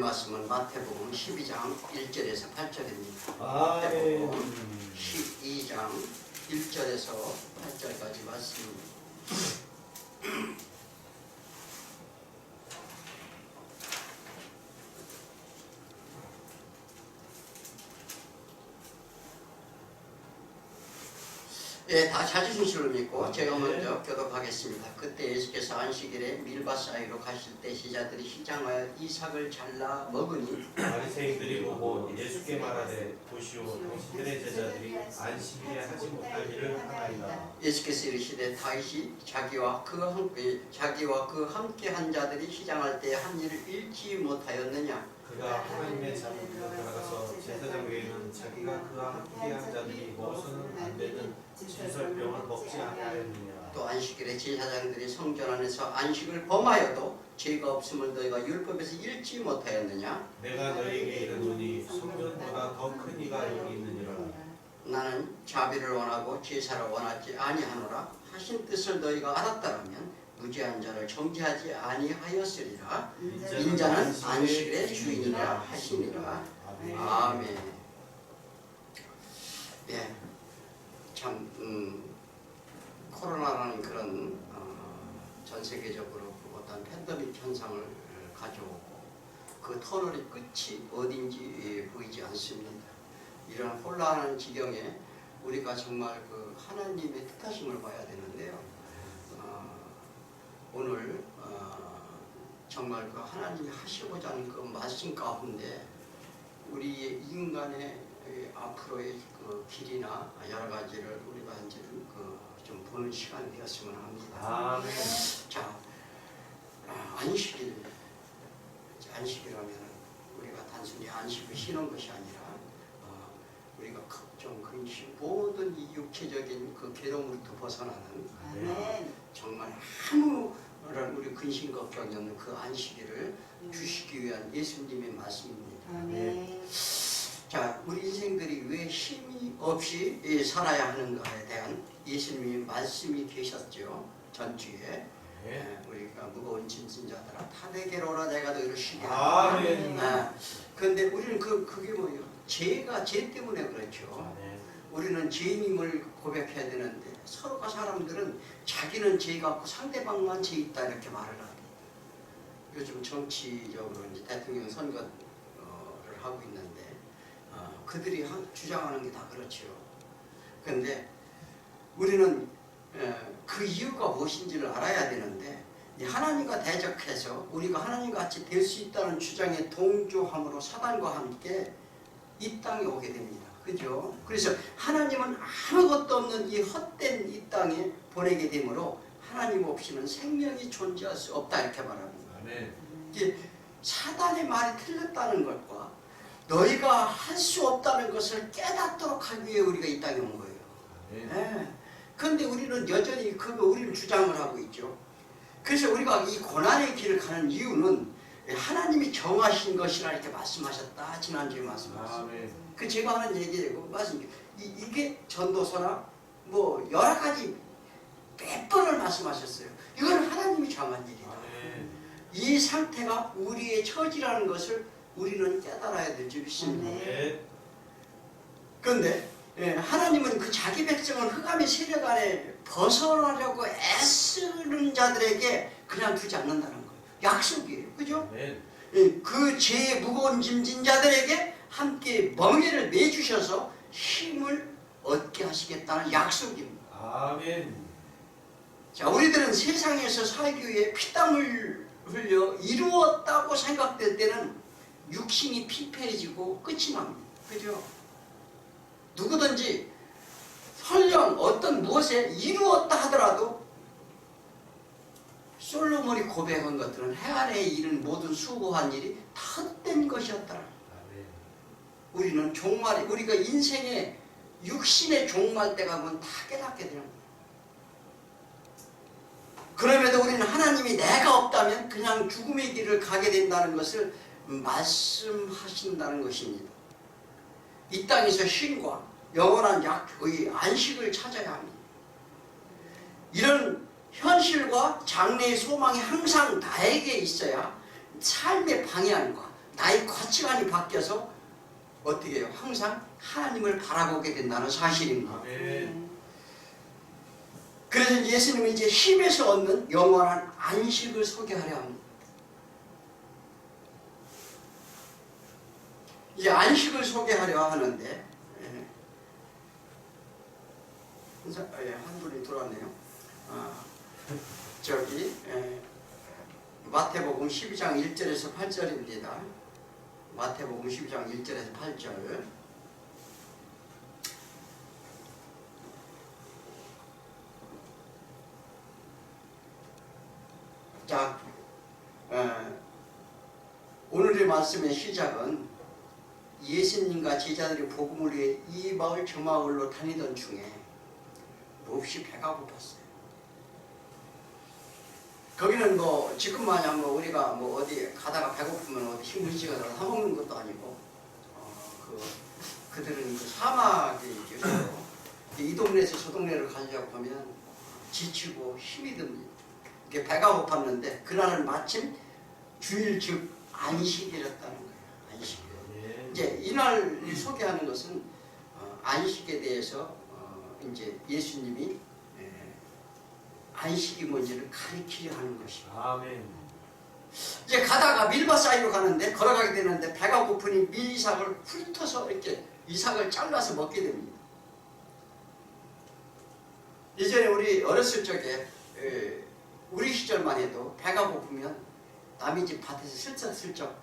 말씀은 마태복음 12장 1절에서 8절입니다. 아멘. 마태복음 12장 1절에서 8절까지 말씀입니다. 예, 다 찾으신 줄로 믿고 제가 먼저 교독하겠습니다. 그때 예수께서 안식일에 밀밭 사이로 가실 때 제자들이 시장하여 이삭을 잘라 먹으니 바리새인들이 보고 예수께 말하되 보시오 당신들의 제자들이 안식일에 하지 못할 일을 하나이다. 예수께서 이르시되 다윗이 자기와 그 함께 한 자들이 시장할 때 한 일을 잃지 못하였느냐. 그가 하나님의 자녀들로 들어가서 제사장 외에는 자기가 그와 함께 한 자들이 먹어서는 안 되는 진설병을 먹지 아니하였느냐. 또 안식일에 제사장들이 성전 안에서 안식을 범하여도 죄가 없음을 너희가 율법에서 읽지 못하였느냐. 내가 너희에게 이르노니 성전보다 더 큰 이가 여기 있느니라. 나는 자비를 원하고 제사를 원하지 아니하노라 하신 뜻을 너희가 알았다면 무죄한 자를 정죄하지 아니하였으리라. 인자는 안식일의 주인이라 하시니라. 아멘. 예, 참 코로나라는 그런 전 세계적으로 어떤 팬데믹 현상을 가져오고 그 터널의 끝이 어딘지 보이지 않습니다. 이런 혼란한 지경에 우리가 정말 그 하나님의 뜻하심을 봐야 되는데요. 오늘 정말 그 하나님이 하시고자 하는 그 말씀 가운데 우리 인간의 앞으로의 그 길이나 여러 가지를 우리가 이제 좀 보는 시간이 되었으면 합니다. 아멘. 자, 안식이라면 우리가 단순히 안식을 쉬는 것이 아니라 우리가 걱정, 근심, 모든 이 육체적인 그 괴로움으로부터 벗어나는 정말 아무런 우리 근심 걱정이 없는 그 안식일을 주시기 위한 예수님의 말씀입니다. 자, 우리 인생들이 왜 힘이 없이 살아야 하는가에 대한 예수님의 말씀이 계셨죠. 전주에 우리가 무거운 짐진 자들아 다 내게로 오라 내가 너희를 쉬게 하리라. 그런데 우리는 그게 뭐예요? 죄 때문에 그렇죠. 우리는 죄인임을 고백해야 되는데 서로가 사람들은 자기는 죄가 없고 상대방만 죄 있다 이렇게 말을 합니다. 요즘 정치적으로 이제 대통령 선거를 하고 있는데 그들이 주장하는 게 다 그렇죠. 그런데 우리는 그 이유가 무엇인지를 알아야 되는데 하나님과 대적해서 우리가 하나님같이 될 수 있다는 주장에 동조함으로 사단과 함께 이 땅에 오게 됩니다. 그죠? 그래서 하나님은 아무것도 없는 이 헛된 이 땅에 보내게 되므로 하나님 없이는 생명이 존재할 수 없다 이렇게 말합니다. 이제 사단의 말이 틀렸다는 것과 너희가 할 수 없다는 것을 깨닫도록 하기 위해 우리가 이 땅에 온 거예요. 그런데 우리는 여전히 우리는 주장을 하고 있죠. 그래서 우리가 이 고난의 길을 가는 이유는 하나님이 정하신 것이라 이렇게 말씀하셨다. 지난주에 말씀하셨어요. 그 제가 하는 얘기고 이게 전도서나 뭐 여러 가지 몇 번을 말씀하셨어요. 이건 하나님이 정한 일이다. 이 상태가 우리의 처지라는 것을 우리는 깨달아야 될 줄 믿습니다. 그런데 하나님은 그 자기 백성을 흑암의 세력 안에 벗어나려고 애쓰는 자들에게 그냥 두지 않는다는 거예요. 약속이에요. 그죠? 그 죄의 무거운 짐진 자들에게 함께 멍에를 내주셔서 힘을 얻게 하시겠다는 약속입니다. 아멘. 자, 우리들은 세상에서 살기 위해 피땀을 흘려 이루었다고 생각될 때는 육신이 피폐해지고 끝이 납니다. 그죠? 누구든지 설령 어떤 무엇에 이루었다 하더라도 솔로몬이 고백한 것들은 해 아래에 이른 모든 수고한 일이 다 헛된 것이었더라. 우리는 우리가 인생의 육신의 종말 때 가면 다 깨닫게 되는 거예요. 그럼에도 우리는 하나님이 내가 없다면 그냥 죽음의 길을 가게 된다는 것을 말씀하신다는 것입니다. 이 땅에서 쉼과 영원한 안식을 찾아야 합니다. 이런 현실과 장래의 소망이 항상 나에게 있어야 삶의 방향과 나의 가치관이 바뀌어서 어떻게 해요? 항상 하나님을 바라보게 된다는 사실입니다. 아멘. 그래서 예수님은 이제 힘에서 얻는 영원한 안식을 소개하려 합니다. 이제 안식을 소개하려 하는데 한 분이 들어왔네요. 마태복음 12장 1절에서 8절입니다. 마태복음 12장 1절에서 8절. 자, 오늘의 말씀의 시작은 예수님과 제자들이 복음을 위해 이 마을 저 마을로 다니던 중에 몹시 배가 고팠어요. 거기는 뭐 지금 마냥 뭐 우리가 뭐 어디 가다가 배고프면 어디 신문지가 가서 사 먹는 것도 아니고 그들은 그 사막에 있어서 이 동네에서 저 동네를 가려고 하면 지치고 힘이 듭니다. 이게 배가 고팠는데 그날은 마침 주일 즉 안식이었다는 거예요. 안식. 이제 이날 소개하는 것은 안식에 대해서 이제 예수님이 안식이 뭔지를 가리키려 하는 것이고. 아멘. 이제 가다가 밀밭 사이로 가는데 걸어가게 되는데 배가 고프니 밀삭을 훑어서 이렇게 이삭을 잘라서 먹게 됩니다. 예전에 우리 어렸을 적에 우리 시절만 해도 배가 고프면 남의 집 밭에서 슬쩍슬쩍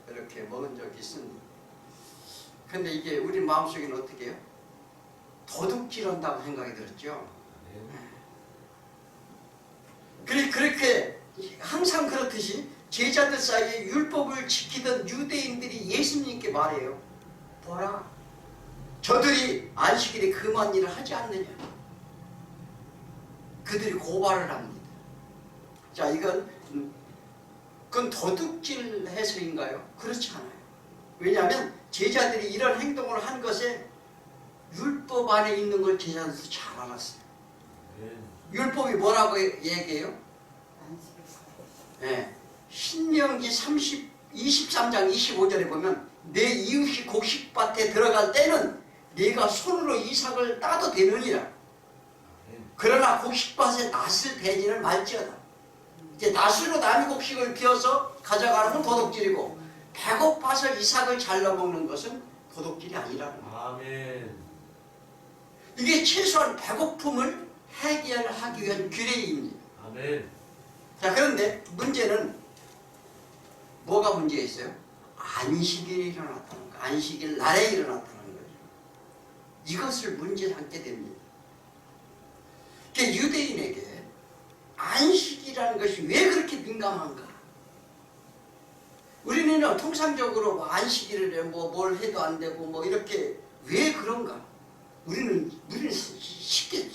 이렇게 먹은 적이 있습니다. 근데 이게 우리 마음속에는 어떻게 해요? 도둑질한다고 생각이 들었죠. 그렇게 항상 그렇듯이 제자들 사이에 율법을 지키던 유대인들이 예수님께 말해요. 보라, 저들이 안식일에 금한 일을 하지 않느냐. 그들이 고발을 합니다. 자, 그건 도둑질 해서인가요? 그렇지 않아요. 왜냐하면 제자들이 이런 행동을 한 것에 율법 안에 있는 걸 제자들도 잘 알았어요. 율법이 뭐라고 얘기해요? 네. 신명기 23장 25절에 보면 내 이웃이 곡식밭에 들어갈 때는 네가 손으로 이삭을 따도 되느니라. 그러나 곡식밭에 낫을 대지는 말지어다. 이제 낫으로 남의 곡식을 비워서 가져가는 건 도둑질이고 배고파서 이삭을 잘라 먹는 것은 도둑질이 아니라는 거예요. 아멘. 이게 최소한 배고픔을 해결하기 위한 규례입니다. 아멘. 자, 그런데 문제는 뭐가 문제가 있어요? 안식일에 일어났다는 거, 안식일 날에 일어났다는 거죠. 이것을 문제 삼게 됩니다. 유대인에게 안식이라는 것이 왜 그렇게 민감한가? 우리는 통상적으로 안식일에 뭘 해도 안 되고 뭐 이렇게 왜 그런가? 우리는 쉽게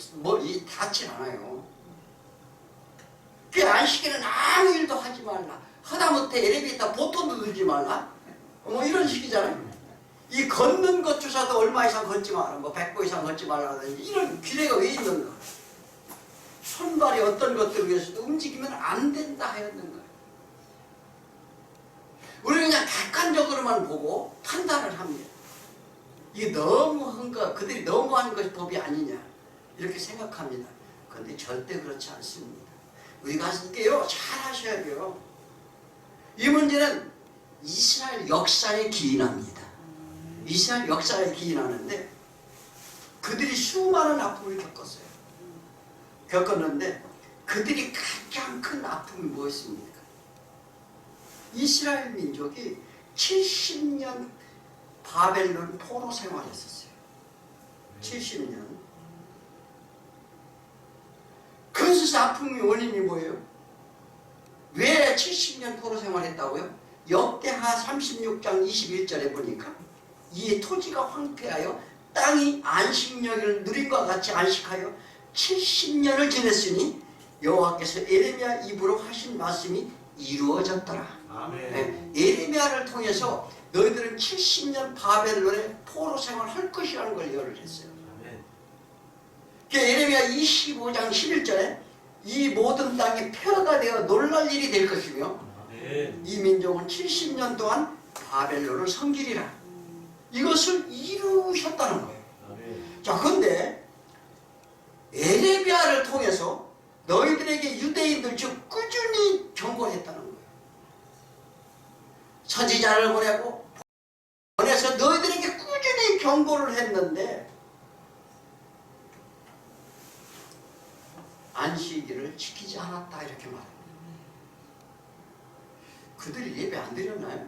닿지 않아요. 그 안식일은 아무 일도 하지 말라. 하다못해 엘리베이터 보통도 들지 말라. 뭐 이런 식이잖아요. 이 걷는 것조차도 얼마 이상 걷지 마라. 뭐 100보 이상 걷지 말라든지 이런 규례가 왜 있는가? 손발이 어떤 것들을 위해서도 움직이면 안 된다 하였는가? 우리는 그냥 객관적으로만 보고 판단을 합니다. 이게 너무한 거, 그들이 너무한 것이 법이 아니냐 이렇게 생각합니다. 그런데 절대 그렇지 않습니다. 우리가 이게요 잘 하셔야 돼요. 이 문제는 이스라엘 역사에 기인합니다. 이스라엘 역사에 기인하는데 그들이 수많은 아픔을 겪었는데 그들이 가장 큰 아픔이 무엇입니까? 이스라엘 민족이 70년 바벨론 포로 생활했었어요. 70년. 그것에서 아픔의 원인이 뭐예요? 왜 70년 포로 생활했다고요? 역대하 36장 21절에 보니까 이 토지가 황폐하여 땅이 안식년을 누린과 같이 안식하여 70년을 지냈으니 여호와께서 에레미야 입으로 하신 말씀이 이루어졌더라. 아멘. 에레미야를 통해서 너희들은 70년 바벨론의 포로 생활할 것이라는 걸 예언을 했어요. 아멘. 에레미야 25장 11절에 이 모든 땅이 폐허가 되어 놀랄 일이 될 것이며 아멘. 이 민족은 70년 동안 바벨론을 섬기리라. 이것을 이루셨다는 거예요. 아멘. 자, 그런데 에레미야를 통해서 너희들에게 유대인들 즉 꾸준히 경고를 했다는 거예요. 선지자를 보내서 너희들에게 꾸준히 경고를 했는데 안식일을 지키지 않았다 이렇게 말합니다. 그들이 예배 안 드렸나요?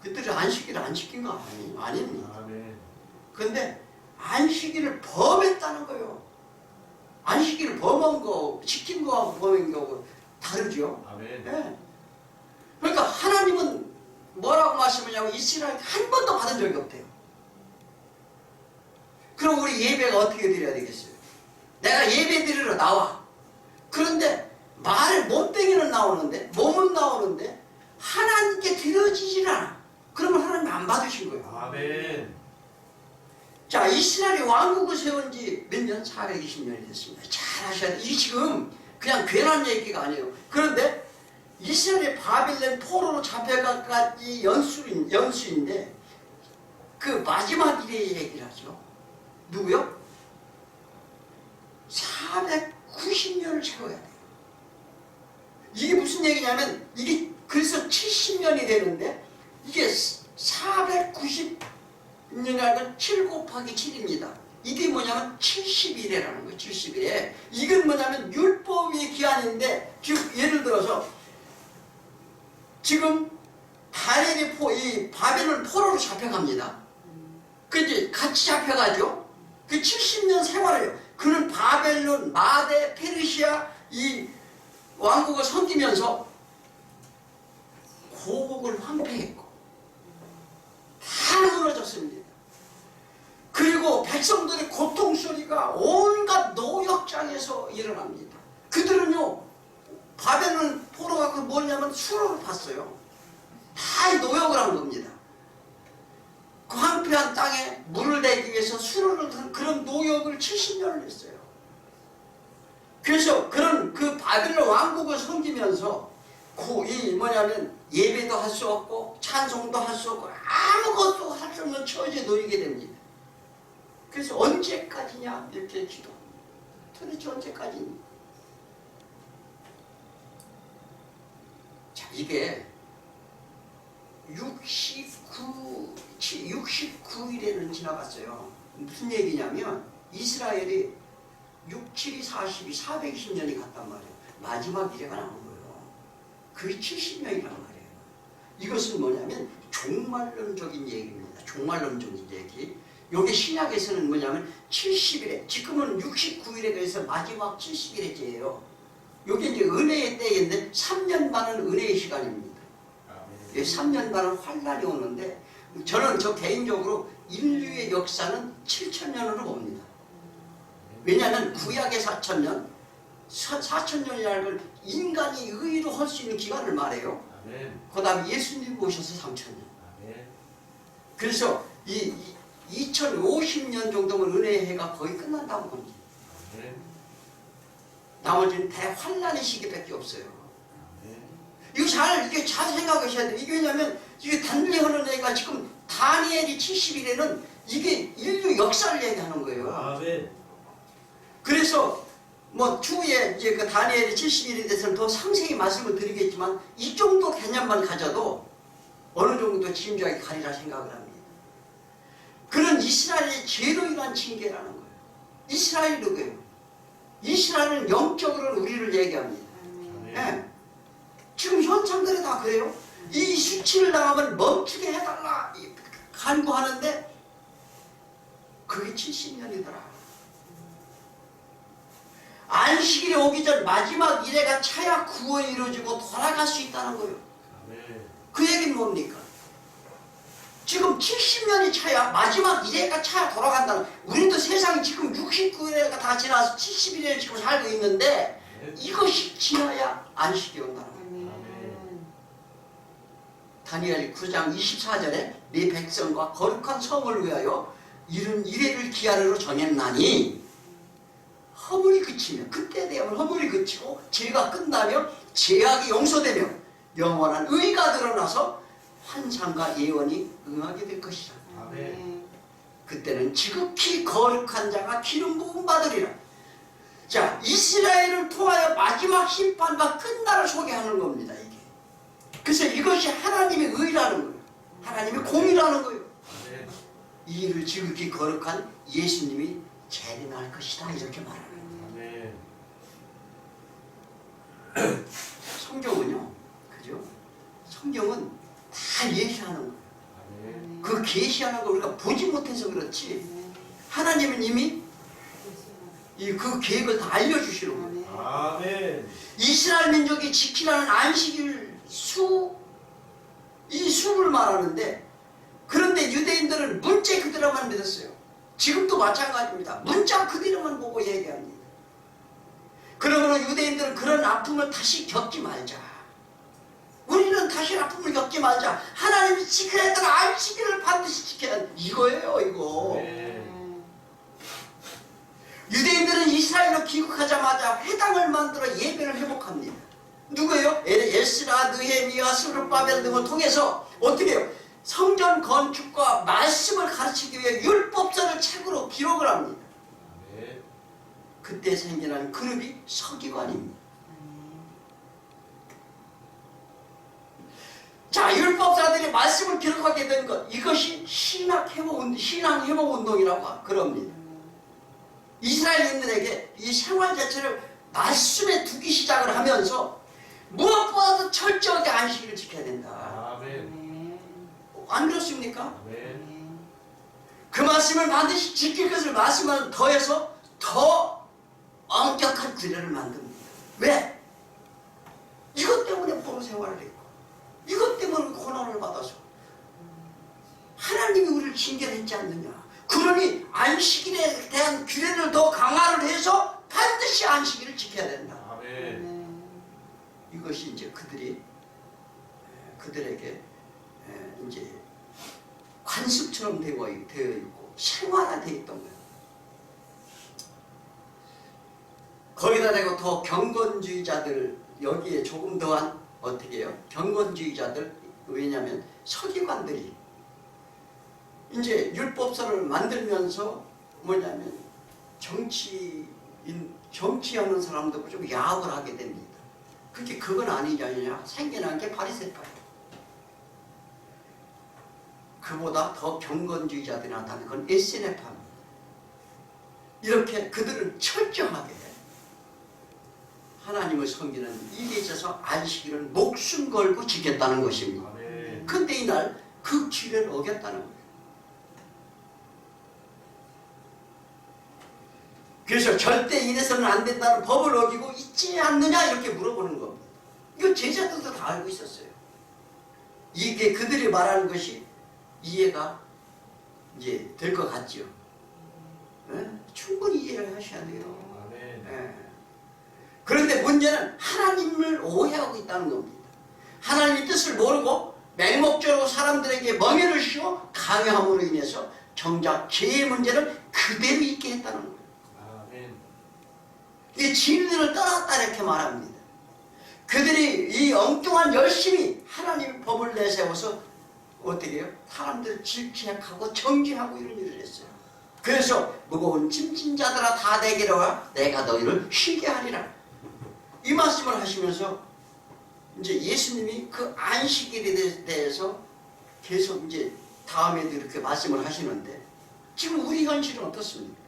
그들이 안식일을 안 지킨 거 아닙니다. 아멘. 그런데 안식일을 범했다는 거예요. 안식일을 범한 거, 지킨 거하고 범한 거하고 다르죠. 아멘. 네. 그러니까 하나님은 뭐라고 말씀하냐면 이스라엘 한 번도 받은 적이 없대요. 그럼 우리 예배가 어떻게 드려야 되겠어요? 내가 예배 드리러 나와. 그런데 말을 몸뚱이는 나오는데 몸은 나오는데 하나님께 드려지질 않아. 그러면 하나님 안 받으신 거예요. 아멘. 자, 이스라엘이 왕국을 세운 지 몇 년? 420년이 됐습니다. 잘 아셔야 돼요. 이 지금 그냥 괜한 얘기가 아니에요. 그런데 이스라엘이 바벨론 포로로 잡혀가까지 연수인데 그 마지막 일의 얘기를 하죠. 누구요? 490년을 채워야 돼요. 이게 무슨 얘기냐면 이게 그래서 70년이 되는데 이게 490년이라는 7 곱하기 7입니다. 이게 뭐냐면 70일이라는 거예요. 70일에. 이건 뭐냐면 율법의 기한인데 즉 예를 들어서 지금 다니엘이 이 바벨론 포로로 잡혀갑니다. 그 이제 같이 잡혀가죠. 그 70년 생활을 그는 바벨론, 마대, 페르시아 이 왕국을 섬기면서 고국을 황폐했고 다 무너졌습니다. 그리고 백성들의 고통소리가 온갖 노역장에서 일어납니다. 그들은요 바벨론 포로가 그 뭐냐면 수로를 팠어요. 다 노역을 한 겁니다. 그 황폐한 땅에 물을 내기 위해서 수로를 든 그런 노역을 70년을 했어요. 그래서 그런 그 바벨론 왕국을 섬기면서 이 뭐냐면 예배도 할 수 없고 찬송도 할 수 없고 아무것도 할 수 없는 처지에 놓이게 됩니다. 그래서 언제까지냐 이렇게 기도. 도대체 언제까지냐? 자, 이게 69일에는 지나갔어요. 무슨 얘기냐면 이스라엘이 6, 7이 40이 420년이 갔단 말이에요. 마지막 일회가 나온 거예요. 그게 70년이란 말이에요. 이것은 뭐냐면 종말론적인 얘기입니다. 종말론적인 얘기. 여기 신약에서는 뭐냐면 70일에 지금은 69일에 대해서 마지막 70일째예요. 여기 이제 은혜의 때인데 3년 반은 은혜의 시간입니다. 3년 반은 환란이 오는데 저는 저 개인적으로 인류의 역사는 7,000년으로 봅니다. 왜냐하면 구약의 4,000년, 4,000년이라는 걸 인간이 의로 할 수 있는 기간을 말해요. 그 다음에 예수님 오셔서 3,000년. 그래서 이 2050년 정도면 은혜의 해가 거의 끝난다고 봅니다. 나머지는 대환란의 시기밖에 없어요. 이게 잘 생각하셔야 돼요. 이게 왜냐면 이게 단리하는 얘기가 지금 다니엘이 70일에는 이게 인류 역사를 얘기하는 거예요. 아멘. 그래서 뭐 추후에 이제 그 다니엘이 70일에 대해서는 더 상세히 말씀을 드리겠지만 이 정도 개념만 가져도 어느 정도 진지하게 가리라 생각을 합니다. 그런 이스라엘의 죄로 인한 징계라는 거예요. 이스라엘이 누구예요? 이스라엘은 영적으로는 우리를 얘기합니다. 네. 지금 현상들이 다 그래요. 이 수치를 당하면 멈추게 해달라 간구하는데 그게 70년이더라. 안식일이 오기 전 마지막 일회가 차야 구원이 이루어지고 돌아갈 수 있다는 거예요. 그 얘기는 뭡니까? 지금 70년이 차야 마지막 일회가 차야 돌아간다는. 우리도 세상이 지금 69일회가 다 지나서 70일회를 지금 살고 있는데 이것이 지나야 안식이 온다는 거예요. 다니엘 9장 24절에 네 백성과 거룩한 성을 위하여 이런 이래를 기한으로 정했나니 허물이 그치면 그때 되면 허물이 그치고 죄가 끝나며 죄악이 용서되며 영원한 의가 드러나서 환상과 예언이 응하게 될 것이라. 아멘. 그때는 지극히 거룩한 자가 기름 부음 받으리라. 자, 이스라엘을 통하여 마지막 심판과 끝날을 소개하는 겁니다. 이게. 그래서 이것이 하나님의 의라는 거예요. 하나님의 공이라는 거예요. 아멘. 이 일을 지극히 거룩한 예수님이 재림할 것이다, 이렇게 말하는 거예요. 아멘. 성경은요, 그죠? 성경은 다 예시하는 거예요. 아멘. 그 계시하는 걸 우리가 보지 못해서 그렇지, 하나님은 이미 그 계획을 다 알려주시는 거예요. 아멘. 이스라엘 민족이 지키라는 안식일 이 수를 말하는데, 그런데 유대인들은 문자 그대로만 믿었어요. 지금도 마찬가지입니다. 문자 그대로만 보고 얘기합니다. 그러므로 유대인들은 그런 아픔을 다시 겪지 말자. 우리는 다시 아픔을 겪지 말자. 하나님이 지켜야 했던 안식일을 반드시 지켜야 한다. 이거예요, 이거. 아멘. 유대인들은 이스라엘로 귀국하자마자 회당을 만들어 예배를 회복합니다. 누구예요? 에스라, 느헤미야, 스룹바벨 등을 통해서 어떻게 해요? 성전 건축과 말씀을 가르치기 위해 율법서를 책으로 기록을 합니다. 아멘. 그때 생겨난 그룹이 서기관입니다. 자, 율법사들이 말씀을 기록하게 된 것, 이것이 신앙 회복 운동이라고 그럽니다. 이스라엘인들에게 이 생활 자체를 말씀에 두기 시작을 하면서 무엇보다도 철저하게 안식일을 지켜야 된다. 아멘. 안 그렇습니까? 아멘. 그 말씀을 반드시 지킬 것을 말씀을 더해서 더 엄격한 규례를 만듭니다. 왜? 이것 때문에 포로 생활을 했고, 이것 때문에 고난을 받아서 하나님이 우리를 징계했지 않느냐. 그러니 안식일에 대한 규례를 더 강화를 해서 반드시 안식일을 지켜야 된다. 아멘. 이것이 이제 그들에게 이제 관습처럼 되어 있고 생활화되어 있던 거예요. 거기다 대고 더 경건주의자들, 여기에 조금 더한 어떻게 해요? 경건주의자들, 왜냐하면 서기관들이 이제 율법서를 만들면서 뭐냐면 정치하는 사람들하고 좀 야합을 하게 됩니다. 그게 그건 아니지 않느냐? 생겨난 게 바리새파예요. 그보다 더 경건주의자들이 나타나는 건 에세네파입니다. 이렇게 그들은 철저하게 하나님을 섬기는 일에 있어서 안식일을 목숨 걸고 지켰다는 것입니다. 아멘. 근데 이날 그 규례를 어겼다는 거예요. 그래서 절대 이래서는 안 된다는 법을 어기고 있지 않느냐 이렇게 물어보는 겁니다. 이거 제자들도 다 알고 있었어요. 이게 그들이 말하는 것이 이해가 이제 될 것 같죠. 충분히 이해를 하셔야 돼요. 아멘. 그런데 문제는 하나님을 오해하고 있다는 겁니다. 하나님의 뜻을 모르고 맹목적으로 사람들에게 멍에를 씌워 강요함으로 인해서 정작 죄의 문제는 그대로 있게 했다는 거예요. 아멘. 이 진리를 떠났다 이렇게 말합니다. 그들이 이 엉뚱한 열심히 하나님의 법을 내세워서 어떻게 해요? 사람들을 질책하고 정죄하고 이런 일을 했어요. 그래서 무거운 짐진 자들아 다 내게로 와 내가 너희를 쉬게 하리라. 이 말씀을 하시면서 이제 예수님이 그 안식일에 대해서 계속 이제 다음에도 이렇게 말씀을 하시는데, 지금 우리 현실은 어떻습니까?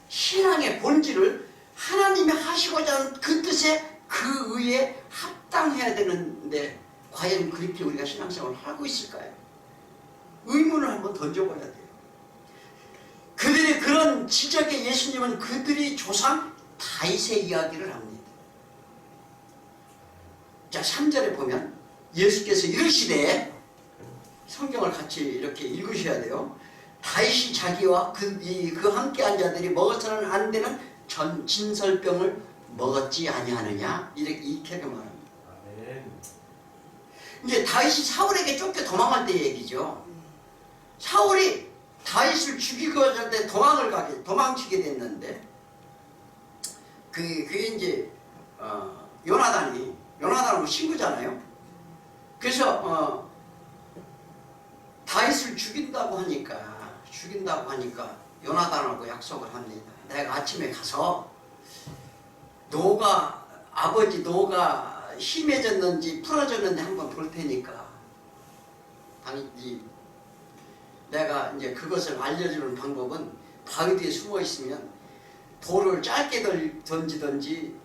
신앙의 본질을 하나님이 하시고자 하는 그 뜻에 그 의에 합당해야 되는데 과연 그렇게 우리가 신앙생활을 하고 있을까요? 의문을 한번 던져봐야 돼요. 그들이 그런 지적에 예수님은 그들이 조상 다윗의 이야기를 합니다. 자, 3절에 보면 예수께서 이르시되, 성경을 같이 이렇게 읽으셔야 돼요. 다윗이 자기와 그 함께한 자들이 먹어서는 안 되는 진설병을 먹었지 아니하느냐, 이렇게 말합니다. 아멘. 이제 다윗이 사울에게 쫓겨 도망갈 때 얘기죠. 사울이 다윗을 죽이고자 할 때 도망치게 됐는데, 그게 이제 요나단은 친구잖아요. 그래서 죽인다고 하니까 요나단하고 약속을 합니다. 내가 아침에 가서 아버지 노가 심해졌는지 풀어졌는지 한번 볼 테니까 당연히 내가 이제 그것을 알려주는 방법은 바위 뒤에 숨어 있으면 돌을 짧게 던지든지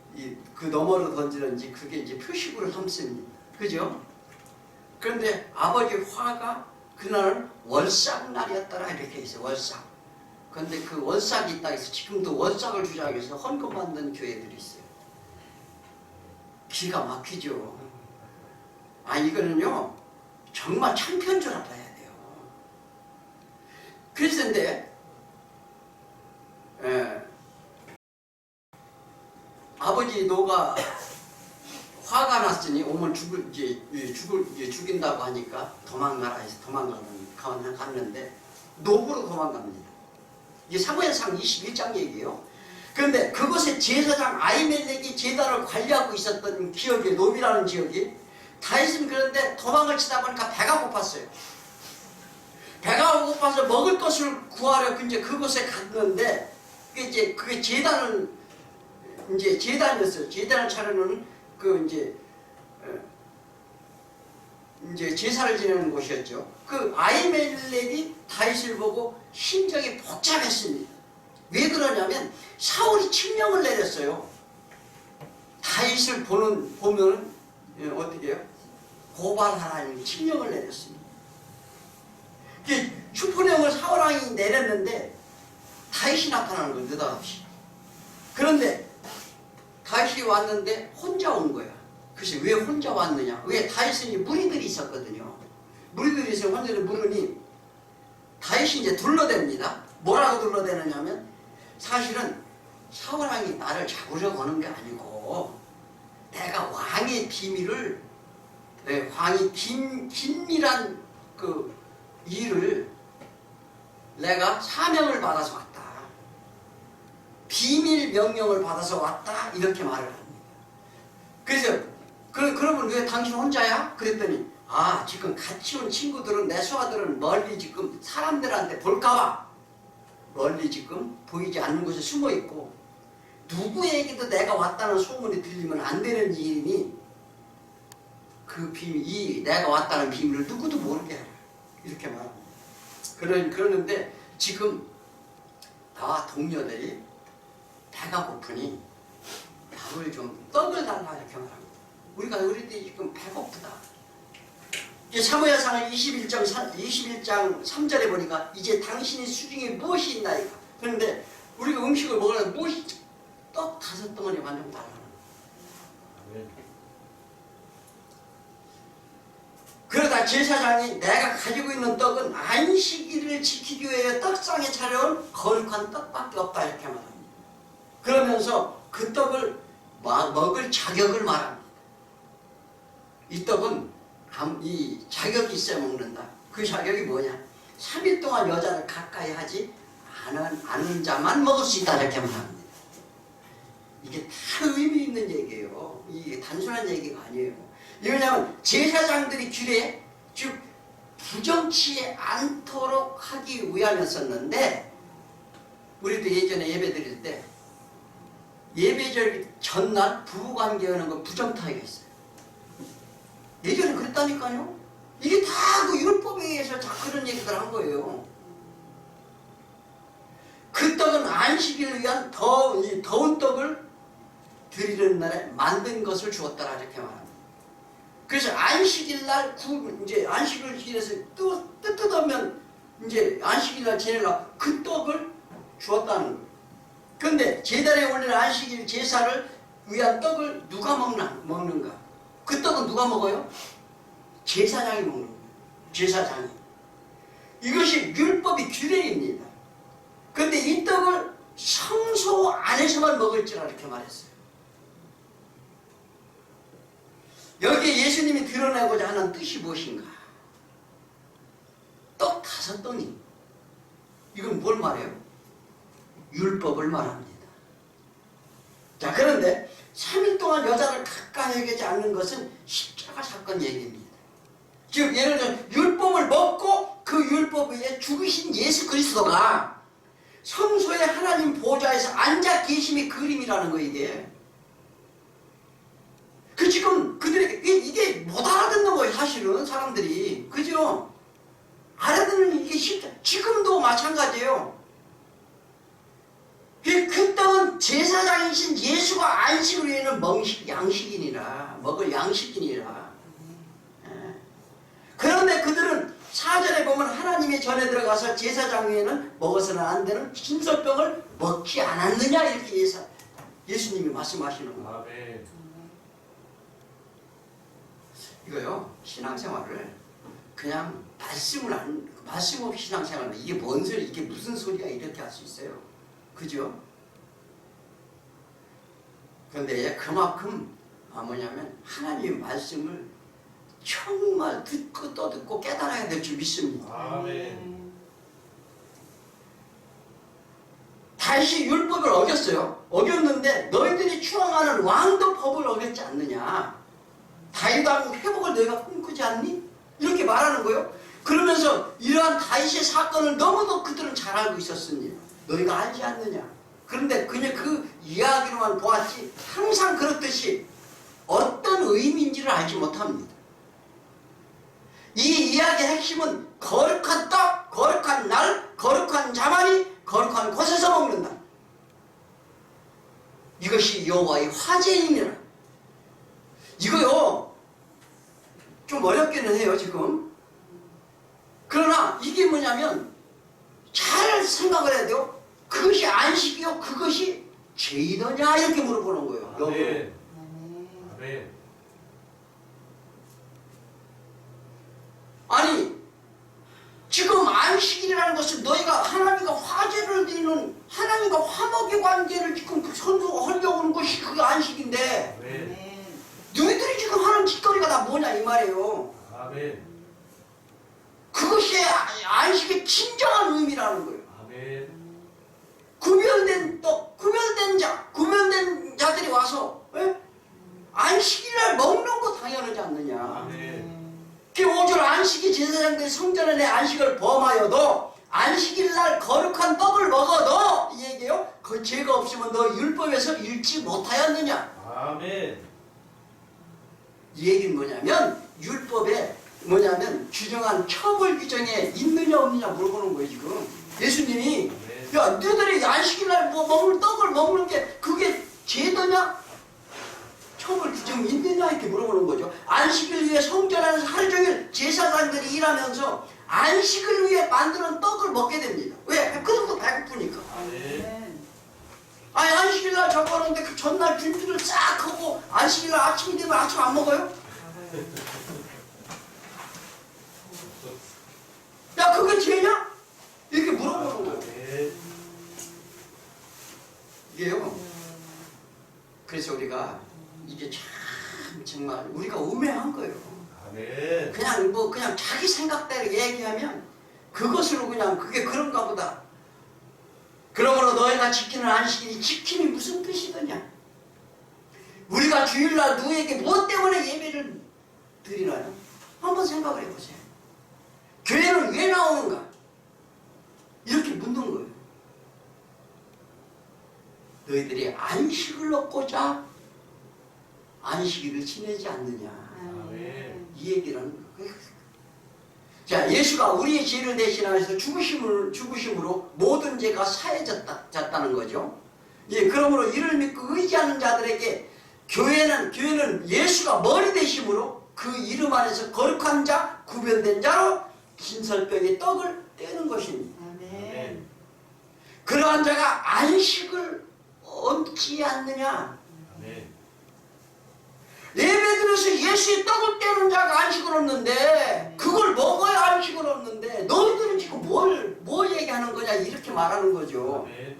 그 너머로 던지든지 그게 이제 표식으로 삼습니다. 그죠? 그런데 아버지 화가 그날은 월삭날이었더라 이렇게 있어요. 월삭. 그런데 그 월삭이 있다 해서 지금도 월삭을 주장해서 헌금 만든 교회들이 있어요. 기가 막히죠. 이거는요 정말 창피한 줄 알아야 돼요. 그랬는데 아버지 노가 화가 났으니 오면 죽인다고 하니까 도망가라 해서 갔는데 노부로 도망갑니다. 이게 사무엘상 21장 얘기예요. 그런데 그곳에 제사장 아히멜렉이 제단을 관리하고 있었던 기억이 노비라는 지역이 다윗은 그런데 도망을 치다 보니까 배가 고팠어요. 배가 고파서 먹을 것을 구하려 이제 그곳에 갔는데 그게 제단을 이제 제단이었어요. 제단을 차려놓은 이제 제사를 지내는 곳이었죠. 그 아히멜렉이 다윗을 보고 심정이 복잡했습니다. 왜 그러냐면 사울이 칙령을 내렸어요. 다윗을 보면 어떻게 해요? 고발하라는 칙령을 내렸습니다. 슈퍼령을 사울왕이 내렸는데 다윗이 나타나는 거예요. 느닷없이. 그런데 다윗이 왔는데 혼자 온 거야. 글쎄 왜 혼자 왔느냐? 왜 다윗은 무리들이 있었거든요. 무리들이 있어서 혼자 물으니 다윗이 이제 둘러댑니다. 뭐라고 둘러대느냐면 사실은 사울왕이 나를 잡으려고 하는 게 아니고 내가 왕의 비밀을 왕이 긴밀한 그 일을 내가 사명을 받아서 왔다. 비밀 명령을 받아서 왔다. 이렇게 말을 합니다. 그래서 그러면 왜 당신 혼자야? 그랬더니 지금 같이 온 친구들은 내 수하들은 멀리 지금 사람들한테 볼까봐 멀리 지금 보이지 않는 곳에 숨어 있고 누구에게도 내가 왔다는 소문이 들리면 안 되는 일이니 그 비밀, 내가 왔다는 비밀을 누구도 모르게 하라. 이렇게 말합니다. 그러는데 지금 나와 동료들이 배가 고프니 밥을 좀 떡을 달라 이렇게 말합니다. 우리들이 지금 배고프다. 사무엘상 21장 3절에 보니까 이제 당신의 수중에 무엇이 있나이까. 그런데 우리가 음식을 먹으려면 무엇이 떡 5덩어리만 좀 달라는 거예요. 그러다 제사장이 내가 가지고 있는 떡은 안식일을 지키기 위해 떡상에 차려온 거룩한 떡밖에 없다 이렇게 말합니다. 그러면서 그 떡을 먹을 자격을 말합니다. 이 떡은 이 자격이 있어야 먹는다. 그 자격이 뭐냐? 3일 동안 여자를 가까이 하지 않은 자만 먹을 수 있다 이렇게 말합니다. 이게 다 의미 있는 얘기예요. 이게 단순한 얘기가 아니에요. 왜냐하면 제사장들이 길에 즉 부정치 않도록 하기 위함이었었는데 우리도 예전에 예배 드릴 때 예배절 전날 부부관계하는 거 부정타기가 있어요. 예전에 그랬다니까요. 이게 다 그 율법에 의해서 다 그런 얘기들 한 거예요. 그 떡은 안식일을 위한 더운 떡을 드리는 날에 만든 것을 주었더라 이렇게 말합니다. 그래서 안식일 날 이제 안식을 지내서 뜨뜻하면 이제 안식일 날 지내려고 그 떡을 주었다는 거예요. 그런데 제단에 올리는 안식일 제사를 위한 떡을 누가 먹는가? 그 떡은 누가 먹어요? 제사장이 먹는 거예요. 제사장이. 이것이 율법의 규례입니다. 그런데 이 떡을 성소 안에서만 먹을지라 이렇게 말했어요. 여기에 예수님이 드러내고자 하는 뜻이 무엇인가? 떡 5덩이. 이건 뭘 말해요? 율법을 말합니다. 자, 그런데 3일 동안 여자를 가까이 하지 않는 것은 십자가 사건 얘기입니다. 즉 예를 들어 율법을 먹고 그 율법 율법 위에 죽으신 예수 그리스도가 성소의 하나님 보좌에서 앉아 계심의 그림이라는 거 이게. 그 지금 그들에게 이게 못 알아듣는 거예요 사실은 사람들이. 그죠? 알아듣는 이게 쉽다. 지금도 마찬가지예요. 그 떡은 제사장이신 예수가 안식을 위해는 양식이니라 먹을 양식이니라. 그런데 그들은 4절에 보면 하나님의 전에 들어가서 제사장 위에는 먹어서는 안 되는 신설병을 먹지 않았느냐 이렇게 예수님이 말씀하시는 거예요. 아멘. 이거요 신앙생활을 그냥 말씀 없이 신앙생활을 이게 뭔 소리 이게 무슨 소리야 이렇게 할 수 있어요. 그죠? 그런데 그만큼 뭐냐면 하나님의 말씀을 정말 듣고 또 듣고 깨달아야 될 줄 믿습니다. 아멘. 다시 율법을 어겼어요. 어겼는데 너희들이 추앙하는 왕도 법을 어겼지 않느냐. 다윗왕 회복을 너희가 꿈꾸지 않니? 이렇게 말하는 거예요. 그러면서 이러한 다윗의 사건을 너무도 그들은 잘 알고 있었으니 너희가 알지 않느냐. 그런데 그냥 그 이야기로만 보았지 항상 그렇듯이 어떤 의미인지를 알지 못합니다. 이 이야기의 핵심은 거룩한 떡, 거룩한 날, 거룩한 자만이 거룩한 곳에서 먹는다. 이것이 여호와의 화제이니라. 이거요 좀 어렵기는 해요 지금. 그러나 이게 뭐냐면 잘 생각을 해야 돼요. 그것이 안식이요 그것이 죄이더냐 이렇게 물어보는 거예요. 아멘. 아멘. 아니 지금 안식일이라는 것은 너희가 하나님과 화제를 드리는 하나님과 화목의 관계를 지금 설명하는 것이 그게 안식인데 아멘. 너희들이 지금 하는 짓거리가 다 뭐냐 이 말이에요. 아멘. 그것이 안식의 진정한 의미라는 거예요. 아멘. 구별된 떡, 구별된 자들이 와서 안식일날 먹는 거 당연하지 않느냐. 아멘. 그 5절 안식일 제사장들이 성전에 내 안식을 범하여도 안식일날 거룩한 떡을 먹어도 이 얘기예요. 그 죄가 없으면 너 율법에서 잃지 못하였느냐. 아멘. 이 얘기는 뭐냐면 율법에 규정한 처벌 규정에 있느냐 없느냐 물어보는 거예요 지금. 예수님이 야 너희들이 안식일날 먹는 떡을 먹는 게 그게 죄더냐? 처벌 규정이 있느냐 이렇게 물어보는 거죠. 안식을 위해 성전 안에서 하루 종일 제사장들이 일하면서 안식을 위해 만드는 떡을 먹게 됩니다. 왜? 그 정도 배고프니까. 아멘. 아니 안식일날 적어놓는데 그 전날 준비를 싹 하고 안식일날 아침이 되면 아침 안 먹어요? 야 그게 죄냐? 이렇게 물어보는 거예요. 아멘. 이게요. 그래서 우리가 이게 참 정말 우리가 우매한 거예요. 아멘. 그냥 자기 생각대로 얘기하면 그것으로 그냥 그게 그런가 보다. 그러므로 너희가 지키는 안식일이 지킴이 무슨 뜻이더냐? 우리가 주일날 누구에게 무엇 때문에 예배를 드리나요? 한번 생각을 해보세요. 교회는 왜 나오는가? 이렇게 묻는 거예요. 너희들이 안식을 얻고자 안식일을 지내지 않느냐. 아멘. 이 얘기를 하는 거예요. 자, 예수가 우리의 죄를 대신하셔서 죽으심으로 모든 죄가 사해졌다는 거죠. 예, 그러므로 이를 믿고 의지하는 자들에게 교회는 예수가 머리 되심으로 그 이름 안에서 거룩한 자, 구별된 자로 신설병의 떡을 떼는 것입니다. 아멘. 그러한 자가 안식을 얻지 않느냐. 아멘. 예배 드려서 예수의 떡을 떼는 자가 안식을 얻는데 그걸 먹어야 안식을 얻는데 너희들은 지금 뭘 얘기하는 거냐 이렇게 말하는 거죠. 아멘.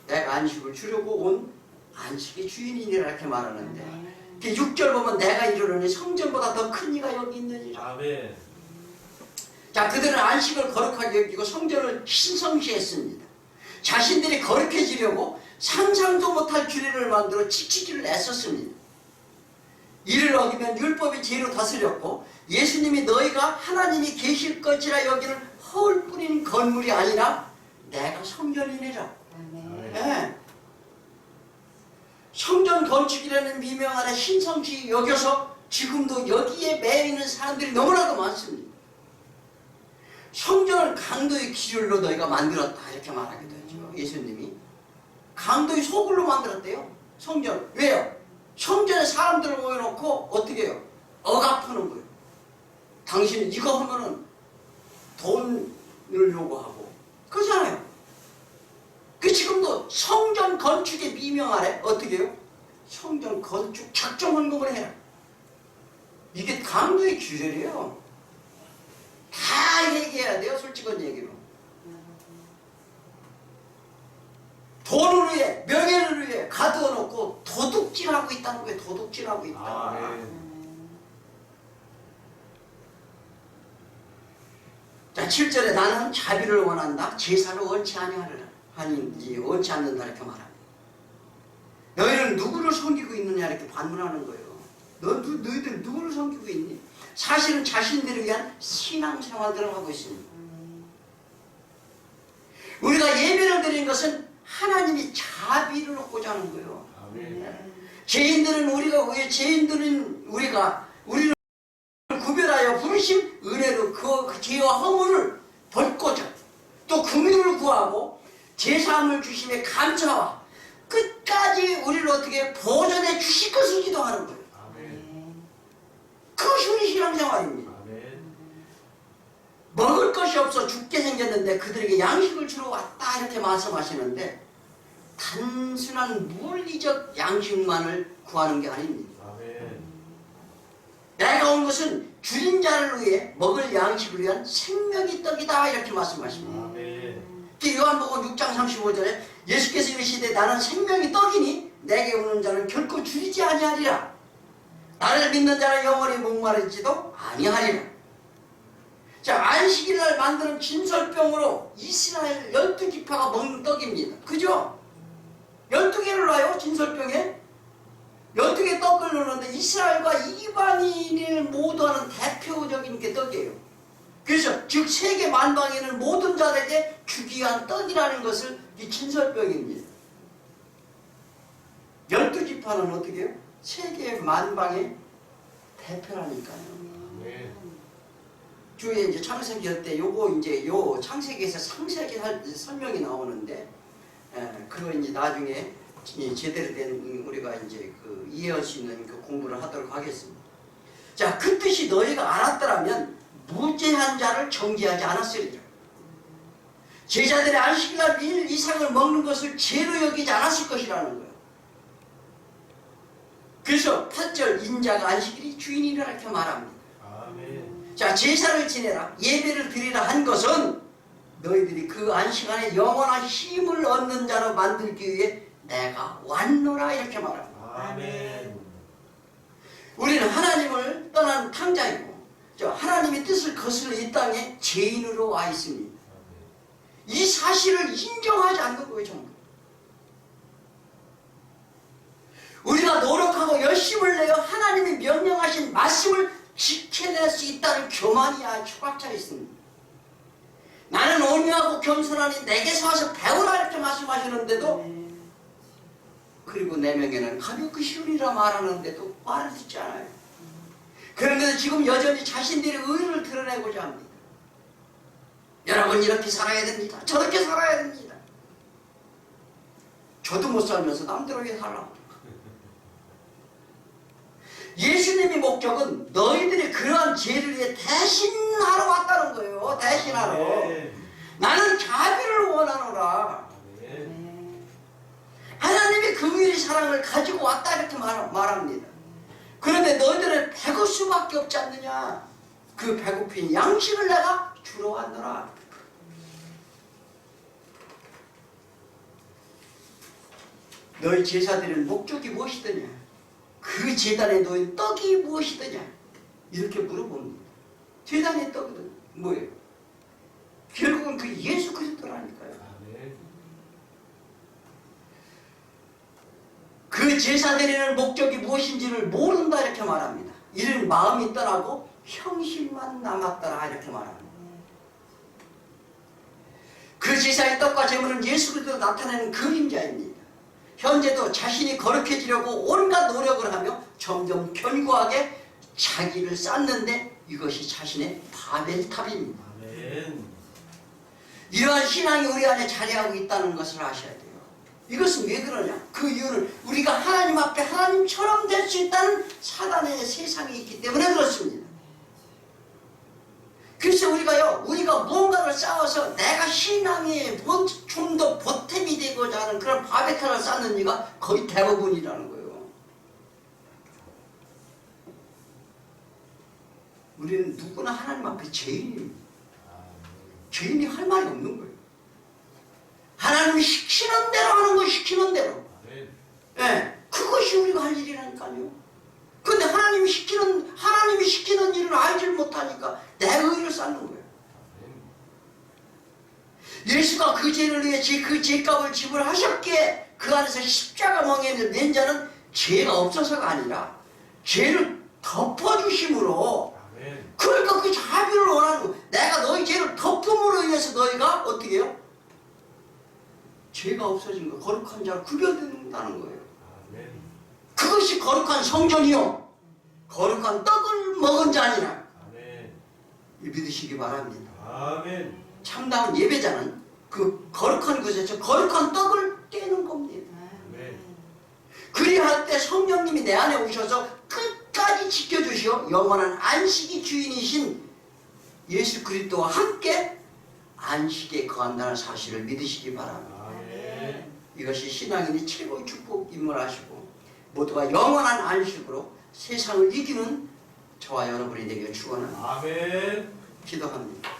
내가 안식을 주려고 온 안식의 주인이니라 이렇게 말하는데 6절 보면 내가 이르노니 성전보다 더 큰 이가 여기 있느니라. 아멘. 자, 그들은 안식을 거룩하게 여기고 성전을 신성시했습니다. 자신들이 거룩해지려고 상상도 못할 규례를 만들어 지키기를 애썼습니다. 이를 어기면 율법이 죄로 다스렸고 예수님이 너희가 하나님이 계실 것이라 여기는 허울뿐인 건물이 아니라 내가 성전이니라. 아멘. 예. 성전 건축이라는 미명 아래 신성시 여겨서 지금도 여기에 매여 있는 사람들이 너무나도 많습니다. 성전을 강도의 기준으로 너희가 만들었다 이렇게 말하기도 했죠. 예수님이 강도의 소굴로 만들었대요. 성전. 왜요? 성전에 사람들을 모여놓고 어떻게 해요? 억압하는 거예요. 당신 이거 하면은 돈을 요구하고 그렇잖아요. 그 지금도 성전 건축의 미명 아래 어떻게 해요? 성전 건축 작정 헌금을 해라. 이게 강도의 규례래요. 다 얘기해야 돼요. 솔직한 얘기로. 돈을 위해 명예를 위해 가두어 놓고 도둑질하고 있다는 거예요. 도둑질하고 있다. 아멘. 자, 7절에 나는 자비를 원한다. 제사를 원치 아니하리라. 아니, 원치 않는다 이렇게 말합니다. 너희는 누구를 섬기고 있느냐 이렇게 반문하는 거예요. 너희들 누구를 섬기고 있니? 사실은 자신들을 위한 신앙생활들을 하고 있습니다. 우리가 예배를 드리는 것은 하나님이 자비를 얻고자 하는 거예요. 아멘. 죄인들은 우리가 우리를 구별하여 부르신 은혜로 그 죄와 허물을 벗고자 또 긍휼을 구하고 제사함을 주심에 감사와 끝까지 우리를 어떻게 보존해 주실 것을 기도하는 거예요. 아멘. 그것이 신앙생활입니다. 아멘. 먹을 것이 없어 죽게 생겼는데 그들에게 양식을 주러 왔다 이렇게 말씀하시는데 단순한 물리적 양식만을 구하는 게 아닙니다. 아멘. 내가 온 것은 줄인 자를 위해 먹을 양식을 위한 생명의 떡이다 이렇게 말씀하십니다. 아멘. 요한복음 6장 35절에 예수께서 이르시되 나는 생명의 떡이니 내게 오는 자는 결코 줄이지 아니하리라. 나를 믿는 자는 영원히 목마르지도 아니하리라. 자, 안식일날 만드는 진설병으로 이스라엘 12지파가 먹는 떡입니다. 그죠? 12개를 놔요 진설병에. 12개 떡을 넣는데 이스라엘과 이방인을 모두 하는 대표적인 게 떡이에요. 그래서 즉 세계 만방에 있는 모든 자에게 주기 위한 떡이라는 것을 이 진설병입니다. 12지파는 어떻게 해요? 세계 만방의 대표라니까요. 아멘. 주에 이제 창세기 할 때 요거 이제 요 창세기에서 상세하게 설명이 나오는데 그거 이제 나중에 제대로 된 우리가 이제 그 이해할 수 있는 그 공부를 하도록 하겠습니다. 자, 그 뜻이 너희가 알았더라면 무죄한 자를 정죄하지 않았으리라. 제자들의 안식일날 일 이상을 먹는 것을 죄로 여기지 않았을 것이라는 거예요. 그래서 8절 인자가 안식일이 주인이라 이렇게 말합니다. 아멘. 자, 제사를 지내라 예배를 드리라 한 것은 너희들이 그 안식 안에 영원한 힘을 얻는 자로 만들기 위해 내가 왔노라 이렇게 말합니다. 아멘. 우리는 하나님을 떠난 탕자이고 하나님의 뜻을 거슬러 이 땅에 죄인으로 와 있습니다. 이 사실을 인정하지 않는 거예요. 전부. 우리가 노력하고 열심을 내어 하나님이 명령하신 말씀을 지켜낼 수 있다는 교만이야 추각차 있습니다. 나는 온유하고 겸손하니 내게서 와서 배우라 이렇게 말씀하시는데도 그리고 내 명예는 가볍고 쉬우리라 말하는데도 말을 듣지 않아요. 그런데 지금 여전히 자신들의 의를 드러내고자 합니다. 여러분 이렇게 살아야 됩니다. 저렇게 살아야 됩니다. 저도 못 살면서 남들에게 살라고. 예수님의 목적은 너희들이 그러한 죄를 위해 대신하러 왔다는 거예요. 대신하러. 아멘. 나는 자비를 원하노라. 아멘. 하나님의 긍휼의 사랑을 가지고 왔다 이렇게 말합니다. 그런데 너희들은 배고플 수밖에 없지 않느냐. 그 배고픈 양식을 내가 주러 왔노라. 너희 제사드리는 목적이 무엇이더냐. 그 제단에 놓인 떡이 무엇이더냐. 이렇게 물어봅니다. 제단의 떡은 뭐예요? 결국은 그 예수 그리스도라니까요. 아멘. 그 제사 드리는 목적이 무엇인지를 모른다 이렇게 말합니다. 이는 마음이 떠나고 형식만 남았더라 이렇게 말합니다. 그 제사의 떡과 제물은 예수 그리스도 나타내는 그림자입니다. 현재도 자신이 거룩해지려고 온갖 노력을 하며 점점 견고하게 자기를 쌓는데 이것이 자신의 바벨탑입니다. 아멘. 이러한 신앙이 우리 안에 자리하고 있다는 것을 아셔야 돼요. 이것은 왜 그러냐? 그 이유는 우리가 하나님 앞에 하나님처럼 될 수 있다는 사단의 세상이 있기 때문에 그렇습니다. 그래서 우리가 뭔가를 쌓아서 내가 신앙에 좀 더 보탬이 되고자 하는 그런 바벨탑을 쌓는 이가 거의 대부분이라는 거예요. 우리는 누구나 하나님 앞에 죄인입니다. 죄인이 할 말이 없는 거예요. 하나님이 시키는 대로 하는 거 시키는 대로. 예, 그것이 우리가 할 일이라니까요. 근데 하나님이 시키는 일을 알지를 못하니까 내 의를 쌓는 거예요. 예수가 그 죄를 위해 그 죄값을 지불하셨기에 그 안에서 십자가 멍에 맨 자는 죄가 없어서가 아니라 죄를 덮어주심으로, 그러니까 그 자비를 원하는 거예요. 내가 너희 죄를 덮음으로 인해서 너희가 어떻게 해요? 죄가 없어진 거, 거룩한 자로 구별된다는 거예요. 그것이 거룩한 성전이요, 거룩한 떡을 먹은 자니라. 믿으시기 바랍니다. 아멘. 참다운 예배자는 그 거룩한 곳에서 거룩한 떡을 떼는 겁니다. 그리할 때 성령님이 내 안에 오셔서 끝까지 지켜주시어 영원한 안식이 주인이신 예수 그리스도와 함께 안식에 거한다는 사실을 믿으시기 바랍니다. 이것이 신앙인의 최고의 축복임을 아시고 모두가 영원한 안식으로 세상을 이기는 저와 여러분이 되기를 축원합니다. 아멘. 기도합니다.